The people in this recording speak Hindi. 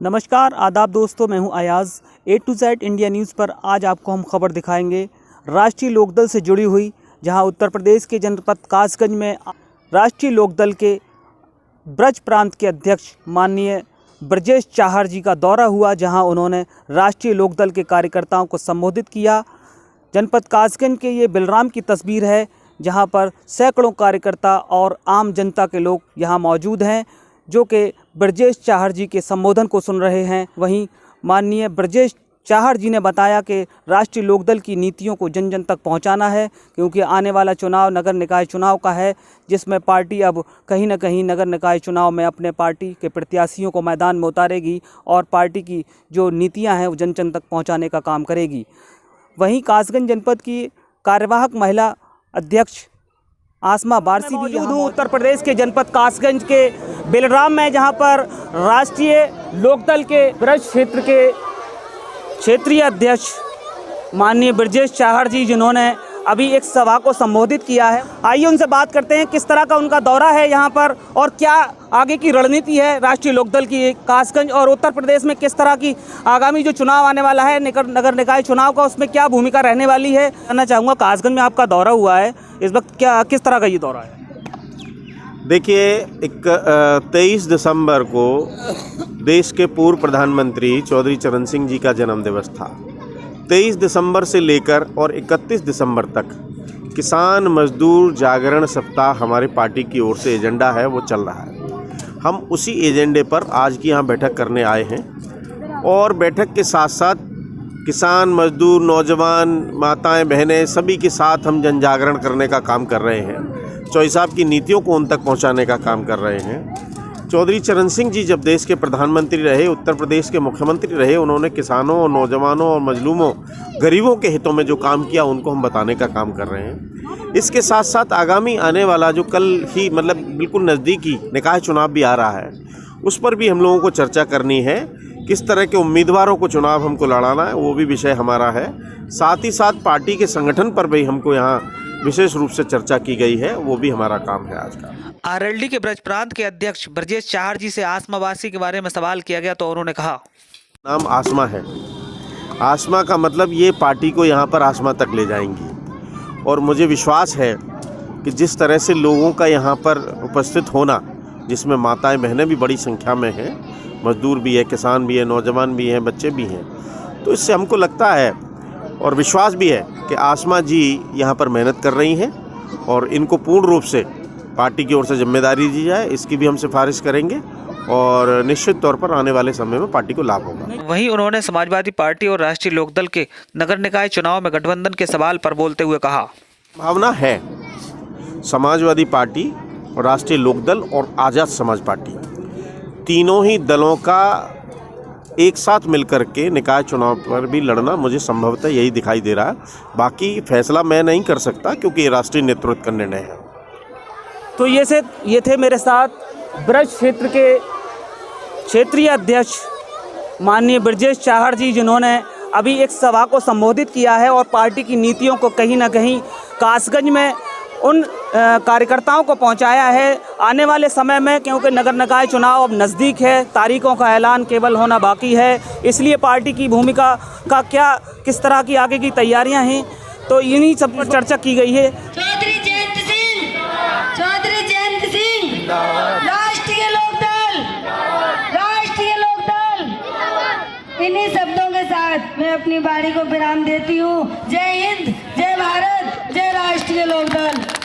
नमस्कार आदाब दोस्तों, मैं हूं Ayaz. A to Z India news पर आज आपको हम खबर दिखाएंगे राष्ट्रीय लोकदल से जुड़ी हुई, जहां उत्तर प्रदेश के जनपद कासगंज में राष्ट्रीय लोकदल के ब्रज प्रांत के अध्यक्ष माननीय ब्रजेश चाहर जी का दौरा हुआ, जहां उन्होंने राष्ट्रीय लोकदल के कार्यकर्ताओं को संबोधित किया। जनपद कासगंज के ये बिलराम की तस्वीर है, जहां पर सैकड़ों कार्यकर्ता और आम जनता के लोग यहां मौजूद हैं, जो कि ब्रजेश चाहर जी के संबोधन को सुन रहे हैं। वहीं माननीय ब्रजेश चाहर जी ने बताया कि राष्ट्रीय लोकदल की नीतियों को जन जन तक पहुंचाना है, क्योंकि आने वाला चुनाव नगर निकाय चुनाव का है, जिसमें पार्टी अब कहीं न कहीं नगर निकाय चुनाव में अपने पार्टी के प्रत्याशियों को मैदान में उतारेगी और पार्टी की जो नीतियां हैं वो जन जन तक पहुंचाने का काम करेगी। वहीं कासगंज जनपद की कार्यवाहक महिला अध्यक्ष आसमा बारसी भी मौजूद हूँ उत्तर प्रदेश के जनपद कासगंज के बिलराम में, जहाँ पर राष्ट्रीय लोकदल के ब्रज क्षेत्र के क्षेत्रीय अध्यक्ष माननीय ब्रजेश चाहर जी, जिन्होंने अभी एक सभा को संबोधित किया है। आइए उनसे बात करते हैं किस तरह का उनका दौरा है यहाँ पर और क्या आगे की रणनीति है राष्ट्रीय लोकदल की कासगंज और उत्तर प्रदेश में, किस तरह की आगामी जो चुनाव आने वाला है नगर निकाय चुनाव का, उसमें क्या भूमिका रहने वाली है। जानना चाहूँगा, कासगंज में आपका दौरा हुआ है, इस वक्त क्या किस तरह का ये दौरा है? देखिए, 23 दिसंबर को देश के पूर्व प्रधानमंत्री चौधरी चरण सिंह जी का जन्म दिवस था। 23 दिसंबर से लेकर और 31 दिसंबर तक किसान मजदूर जागरण सप्ताह हमारे पार्टी की ओर से एजेंडा है, वो चल रहा है। हम उसी एजेंडे पर आज की यहाँ बैठक करने आए हैं और बैठक के साथ साथ किसान मजदूर नौजवान माताएं बहनें सभी के साथ हम जन जागरण करने का काम कर रहे हैं। चौधरी साहब की नीतियों को उन तक पहुँचाने का काम कर रहे हैं। चौधरी चरण सिंह जी जब देश के प्रधानमंत्री रहे, उत्तर प्रदेश के मुख्यमंत्री रहे, उन्होंने किसानों और नौजवानों और मजलूमों गरीबों के हितों में जो काम किया उनको हम बताने का काम कर रहे हैं। इसके साथ साथ आगामी आने वाला जो कल ही बिल्कुल नज़दीकी निकाय चुनाव भी आ रहा है, उस पर भी हम लोगों को चर्चा करनी है। किस तरह के उम्मीदवारों को चुनाव हमको लड़ाना है, वो भी विषय हमारा है। साथ ही साथ पार्टी के संगठन पर भी हमको यहाँ विशेष रूप से चर्चा की गई है, वो भी हमारा काम है आज का। आरएलडी के ब्रज प्रांत के अध्यक्ष ब्रजेश चाहर जी से आसमा बारसी के बारे में सवाल किया गया, तो उन्होंने कहा, नाम आसमा है। आसमा का मतलब ये पार्टी को यहाँ पर आसमा तक ले जाएंगी और मुझे विश्वास है कि जिस तरह से लोगों का यहाँ पर उपस्थित होना, जिसमें माताएं बहनें भी बड़ी संख्या में हैं, मजदूर भी है, किसान भी है, नौजवान भी हैं, बच्चे भी हैं, तो इससे हमको लगता है और विश्वास भी है कि आसमा जी यहाँ पर मेहनत कर रही हैं और इनको पूर्ण रूप से पार्टी की ओर से जिम्मेदारी दी जाए, इसकी भी हम सिफारिश करेंगे और निश्चित तौर पर आने वाले समय में पार्टी को लाभ होगा। वहीं उन्होंने समाजवादी पार्टी और राष्ट्रीय लोकदल के नगर निकाय चुनाव में गठबंधन के सवाल पर बोलते हुए कहा, भावना है समाजवादी पार्टी और राष्ट्रीय लोकदल और आज़ाद समाज पार्टी, तीनों ही दलों का एक साथ मिलकर के निकाय चुनाव पर भी लड़ना मुझे संभवतः यही दिखाई दे रहा है। बाकी फैसला मैं नहीं कर सकता क्योंकि ये राष्ट्रीय नेतृत्व का निर्णय है। तो ये थे मेरे साथ ब्रज क्षेत्र के क्षेत्रीय अध्यक्ष माननीय ब्रजेश चाहर जी, जिन्होंने अभी एक सभा को संबोधित किया है और पार्टी की नीतियों को कहीं ना कहीं कासगंज में उन कार्यकर्ताओं को पहुंचाया है आने वाले समय में, क्योंकि नगर निकाय चुनाव अब नज़दीक है, तारीखों का ऐलान केवल होना बाकी है। इसलिए पार्टी की भूमिका का किस तरह की आगे की तैयारियां हैं, तो इन्हीं सब पर चर्चा की गई है। चौधरी जयंत सिंह राष्ट्रीय लोकदल, इन्हीं शब्दों के साथ मैं अपनी बारी को विराम देती हूँ। जय हिंद, जय भारत, जय राष्ट्रीय लोकदल।